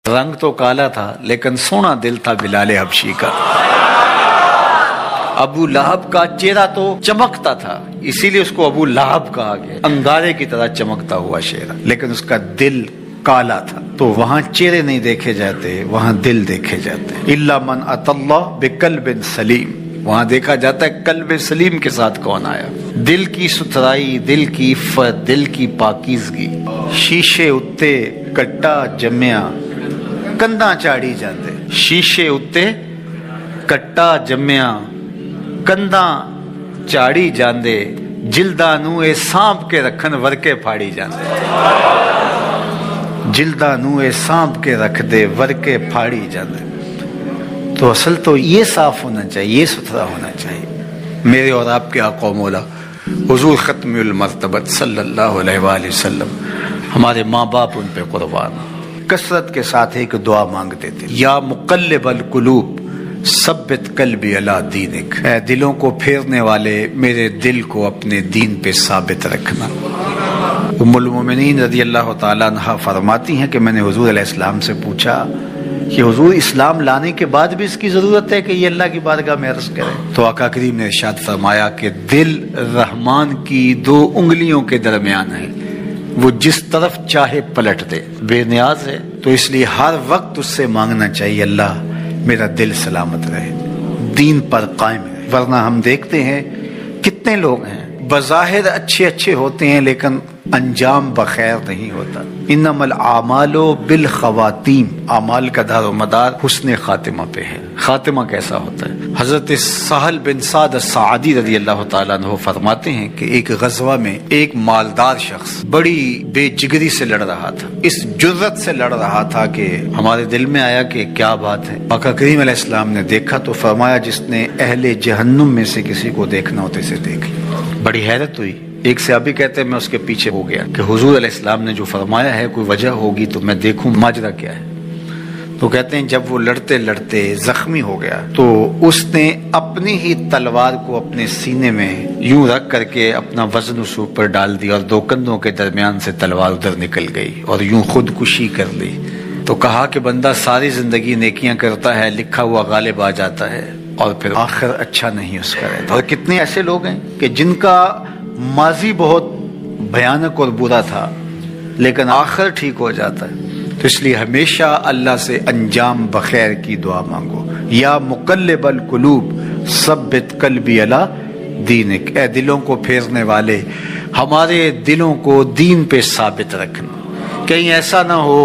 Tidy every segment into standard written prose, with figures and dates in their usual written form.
رنگ تو کالا تھا لیکن سونا دل تھا بلال حبشی کا۔ ابو لہب کا چہرہ تو چمکتا تھا، اسی لیے اس کو ابو لہب کہا گیا، انگارے کی طرح چمکتا ہوا چہرہ، لیکن اس کا دل کالا تھا۔ تو وہاں چہرے نہیں دیکھے جاتے، وہاں دل دیکھے جاتے۔ الا من اتى اللہ بقلب سلیم، وہاں دیکھا جاتا ہے قلب سلیم کے ساتھ کون آیا۔ دل کی ستھرائی، دل کی عفت، دل کی پاکیزگی۔ شیشے اتے کٹا جمیا کندا چاڑی جاندے، شیشے اتے کٹا جمیا کندا چاڑی جاندے، جلداں نو اے سانپ کے رکھن ورکے پھاڑی جاندے، جلداں نو اے سانپ کے رکھ دے ورکے پھاڑی جاندے۔ تو اصل تو یہ صاف ہونا چاہیے، یہ ستھرا ہونا چاہیے۔ میرے اور آپ کے آقا و مولا حضور ختم المرتبت صلی اللہ علیہ وآلہ وسلم، ہمارے ماں باپ ان پہ قربان، کثرت کے ساتھ ایک دعا مانگتے تھے، یا مقلب القلوب ثبت قلبی علی دینک، اے دلوں کو پھیرنے والے میرے دل کو اپنے دین پہ ثابت رکھنا۔ ام المومنین رضی اللہ تعالیٰ عنہ فرماتی ہیں کہ میں نے حضور علیہ السلام سے پوچھا کہ حضور اسلام لانے کے بعد بھی اس کی ضرورت ہے کہ یہ اللہ کی بارگاہ میں عرض کرے؟ تو آقا کریم نے ارشاد فرمایا کہ دل رحمان کی 2 انگلیوں کے درمیان ہے، وہ جس طرف چاہے پلٹ دے، بے نیاز ہے، تو اس لیے ہر وقت اس سے مانگنا چاہیے اللہ میرا دل سلامت رہے، دین پر قائم رہے۔ ورنہ ہم دیکھتے ہیں کتنے لوگ ہیں بظاہر اچھے ہوتے ہیں لیکن انجام بخیر نہیں ہوتا۔ انما الاعمال بالخواتیم، اعمال کا دار و مدار حسن خاتمہ پہ ہے۔ خاتمہ کیسا ہوتا ہے؟ حضرت سہل بن سعد الساعدی رضی اللہ تعالیٰ عنہ فرماتے ہیں کہ ایک غزوہ میں ایک مالدار شخص بڑی بے جگری سے لڑ رہا تھا، اس جرت سے لڑ رہا تھا کہ ہمارے دل میں آیا کہ کیا بات ہے۔ آقا کریم علیہ السلام نے دیکھا تو فرمایا جس نے اہل جہنم میں سے کسی کو دیکھنا ہوتے سے دیکھ لیا۔ بڑی حیرت ہوئی۔ ایک صحابی کہتے ہیں میں اس کے پیچھے ہو گیا کہ حضور علیہ السلام نے جو فرمایا ہے کوئی وجہ ہوگی تو میں دیکھوں ماجرا کیا ہے۔ تو کہتے ہیں جب وہ لڑتے لڑتے زخمی ہو گیا تو اس نے اپنی ہی تلوار کو اپنے سینے میں یوں رکھ کر کے اپنا وزن اس اوپر ڈال دیا اور 2 کندھوں کے درمیان سے تلوار ادھر نکل گئی اور یوں خودکشی کر لی۔ تو کہا کہ بندہ ساری زندگی نیکیاں کرتا ہے، لکھا ہوا غالب آ جاتا ہے اور پھر آخر اچھا نہیں اس کا رہتا۔ اور کتنے ایسے لوگ ہیں کہ جن کا ماضی بہت بھیانک اور برا تھا لیکن آخر ٹھیک ہو جاتا ہے۔ تو اس لیے ہمیشہ اللہ سے انجام بخیر کی دعا مانگو۔ یا مقلب القلوب ثبت قلبی علی دینک، اے دلوں کو پھیرنے والے ہمارے دلوں کو دین پہ ثابت رکھنا، کہیں ایسا نہ ہو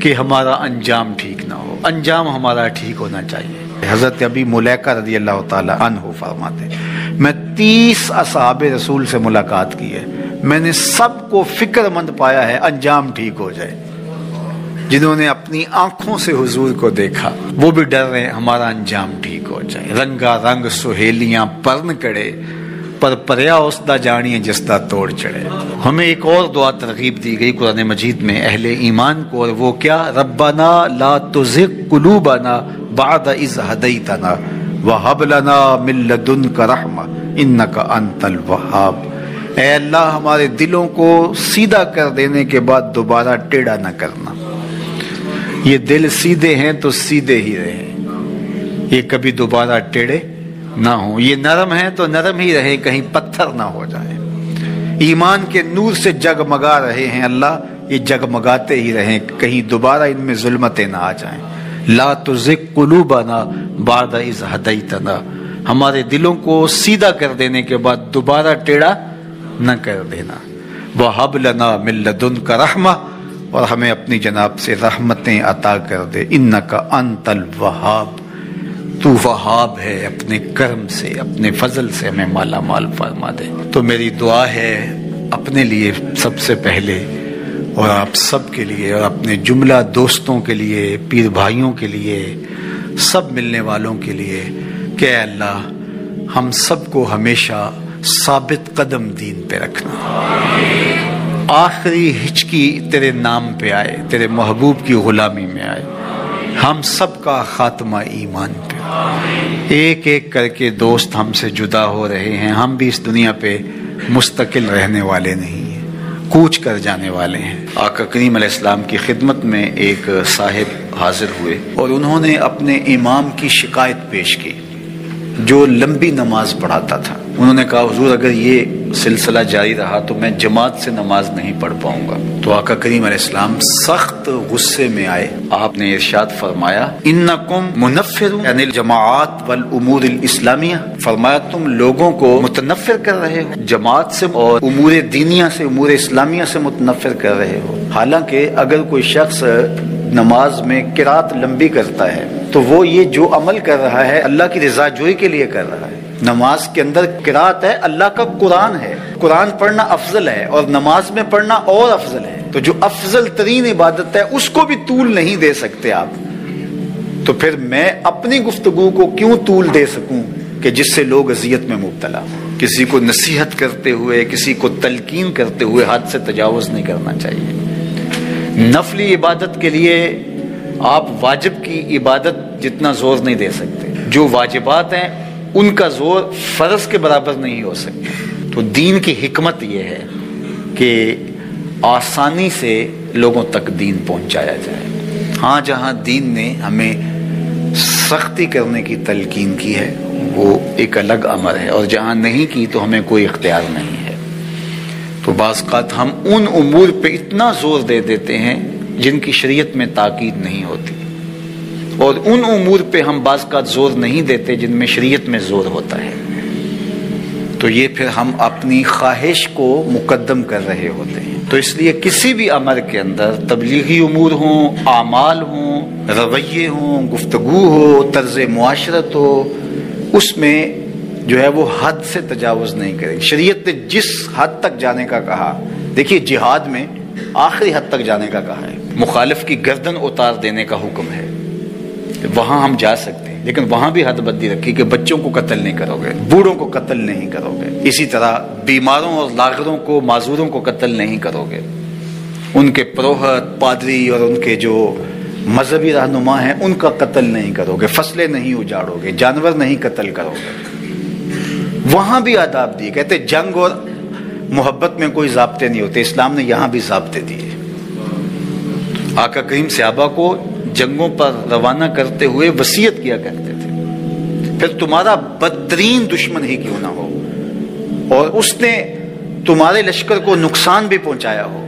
کہ ہمارا انجام ٹھیک نہ ہو، انجام ہمارا ٹھیک ہونا چاہیے۔ حضرت ابی ملیکہ رضی اللہ تعالی عنہ فرماتے میں 30 اصحاب رسول سے ملاقات کی ہے، میں نے سب کو فکر مند پایا ہے انجام ٹھیک ہو جائے۔ جنہوں نے اپنی آنکھوں سے حضور کو دیکھا وہ بھی ڈر رہے ہمارا انجام ٹھیک ہو جائے۔ رنگا رنگ سہیلیاں پرن کڑے پر پریا اس دا جانیے جس دا توڑ چڑھے۔ ہمیں ایک اور دعا ترغیب دی گئی قرآن مجید میں اہل ایمان کو، اور وہ کیا؟ ربنا لا تزغ قلوبنا بعد اذ ہدیتنا وہب لنا من لدنک رحمہ انک انت الوہاب۔ اے اللہ ہمارے دلوں کو سیدھا کر دینے کے بعد دوبارہ ٹیڑھا نہ کرنا۔ یہ دل سیدھے ہیں تو سیدھے ہی رہیں، یہ کبھی دوبارہ ٹیڑھے نہ ہوں۔ یہ نرم ہیں تو نرم ہی رہے، کہیں پتھر نہ ہو جائے۔ ایمان کے نور سے جگمگا رہے ہیں اللہ، یہ جگمگاتے ہی رہیں، کہیں دوبارہ ان میں ظلمتیں نہ آ جائیں۔ لا تزغ قلوبنا بعد اذ ہدیتنا، ہمارے دلوں کو سیدھا کر دینے کے بعد دوبارہ ٹیڑھا نہ کر دینا۔ وہب لنا من لدنک رحمہ، اور ہمیں اپنی جناب سے رحمتیں عطا کر دے۔ انک انت الوہاب، تو وہاب ہے، اپنے کرم سے اپنے فضل سے ہمیں مالا مال فرما دے۔ تو میری دعا ہے اپنے لیے سب سے پہلے اور آپ سب کے لیے اور اپنے جملہ دوستوں کے لیے، پیر بھائیوں کے لیے، سب ملنے والوں کے لیے کہ اے اللہ ہم سب کو ہمیشہ ثابت قدم دین پہ رکھنا، آخری ہچکی تیرے نام پہ آئے، تیرے محبوب کی غلامی میں آئے، ہم سب کا خاتمہ ایمان پہ۔ ایک ایک کر کے دوست ہم سے جدا ہو رہے ہیں، ہم بھی اس دنیا پہ مستقل رہنے والے نہیں ہیں، کوچ کر جانے والے ہیں۔ آقا کریم علیہ السلام کی خدمت میں ایک صاحب حاضر ہوئے اور انہوں نے اپنے امام کی شکایت پیش کی جو لمبی نماز پڑھاتا تھا۔ انہوں نے کہا حضور اگر یہ سلسلہ جاری رہا تو میں جماعت سے نماز نہیں پڑھ پاؤں گا۔ تو آقا کریم علیہ السلام سخت غصے میں آئے، آپ نے ارشاد فرمایا انکم منفرون یعنی الجماعات والامور الاسلامیہ، فرمایا تم لوگوں کو متنفر کر رہے ہو، جماعت سے اور امور دینیہ سے، امور اسلامیہ سے متنفر کر رہے ہو۔ حالانکہ اگر کوئی شخص نماز میں قرات لمبی کرتا ہے تو وہ یہ جو عمل کر رہا ہے اللہ کی رضا جوئی کے لیے کر رہا ہے۔ نماز کے اندر قرات ہے، اللہ کا قرآن ہے، قرآن پڑھنا افضل ہے اور نماز میں پڑھنا اور افضل ہے۔ تو جو افضل ترین عبادت ہے اس کو بھی طول نہیں دے سکتے آپ، تو پھر میں اپنی گفتگو کو کیوں طول دے سکوں کہ جس سے لوگ اذیت میں مبتلا ہوں۔ کسی کو نصیحت کرتے ہوئے، کسی کو تلقین کرتے ہوئے حد سے تجاوز نہیں کرنا چاہیے۔ نفلی عبادت کے لیے آپ واجب کی عبادت جتنا زور نہیں دے سکتے، جو واجبات ہیں ان کا زور فرض کے برابر نہیں ہو سکتا۔ تو دین کی حکمت یہ ہے کہ آسانی سے لوگوں تک دین پہنچایا جائے۔ ہاں جہاں دین نے ہمیں سختی کرنے کی تلقین کی ہے وہ ایک الگ امر ہے، اور جہاں نہیں کی تو ہمیں کوئی اختیار نہیں ہے۔ تو بعض اوقات ہم ان امور پہ اتنا زور دے دیتے ہیں جن کی شریعت میں تاکید نہیں ہوتی، اور ان امور پہ ہم بعض اوقات زور نہیں دیتے جن میں شریعت میں زور ہوتا ہے۔ تو یہ پھر ہم اپنی خواہش کو مقدم کر رہے ہوتے ہیں۔ تو اس لیے کسی بھی امر کے اندر تبلیغی امور ہوں، اعمال ہوں، رویے ہوں، گفتگو ہو، طرز معاشرت ہو، اس میں جو ہے وہ حد سے تجاوز نہیں کرے۔ شریعت نے جس حد تک جانے کا کہا، دیکھیے جہاد میں آخری حد تک جانے کا کہا ہے، مخالف کی گردن اتار دینے کا حکم ہے، وہاں ہم جا سکتے ہیں، لیکن وہاں بھی حد بندی رکھی کہ بچوں کو قتل نہیں کرو گے، بوڑھوں کو قتل نہیں کرو گے، اسی طرح بیماروں اور لاغروں کو، معذوروں کو قتل نہیں کرو گے، ان کے پروہت، پادری اور ان کے جو مذہبی رہنما ہیں ان کا قتل نہیں کرو گے، فصلیں نہیں اجاڑو گے، جانور نہیں قتل کرو گے۔ وہاں بھی آداب دیے، کہتے جنگ اور محبت میں کوئی ضابطے نہیں ہوتے، اسلام نے یہاں بھی ضابطے دیے۔ آقا کریم صحابہ کو جنگوں پر روانہ کرتے ہوئے وصیت کیا کرتے تھے، پھر تمہارا بدترین دشمن ہی کیوں نہ ہو اور اس نے تمہارے لشکر کو نقصان بھی پہنچایا ہو،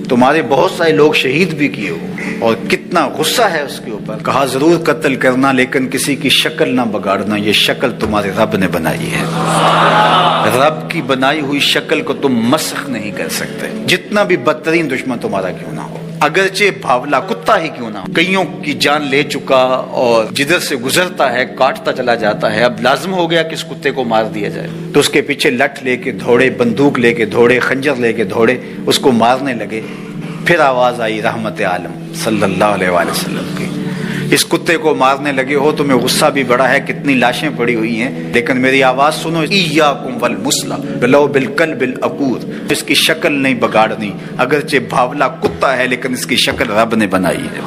تمہارے بہت سارے لوگ شہید بھی کیے ہو، اور کتنا غصہ ہے اس کے اوپر، کہا ضرور قتل کرنا لیکن کسی کی شکل نہ بگاڑنا، یہ شکل تمہارے رب نے بنائی ہے، رب کی بنائی ہوئی شکل کو تم مسخ نہیں کر سکتے، جتنا بھی بدترین دشمن تمہارا کیوں نہ ہو، اگرچہ بھاولا کتا ہی کیوں نہ ہو، کئیوں کی جان لے چکا اور جدھر سے گزرتا ہے کاٹتا چلا جاتا ہے، اب لازم ہو گیا کہ اس کتے کو مار دیا جائے، تو اس کے پیچھے لٹھ لے کے دوڑے، بندوق لے کے دوڑے، خنجر لے کے دوڑے، اس کو مارنے لگے، پھر آواز آئی رحمت عالم صلی اللہ علیہ وآلہ وسلم کی، اس کتے کو مارنے لگے ہو، تمہیں غصہ بھی بڑا ہے، کتنی لاشیں پڑی ہوئی ہیں، لیکن میری آواز سنو، ایاکم والمثلہ ولو بالکلب العقور، اس کی شکل نہیں بگاڑنی، اگرچہ بھاولا کتا ہے لیکن اس کی شکل رب نے بنائی ہے۔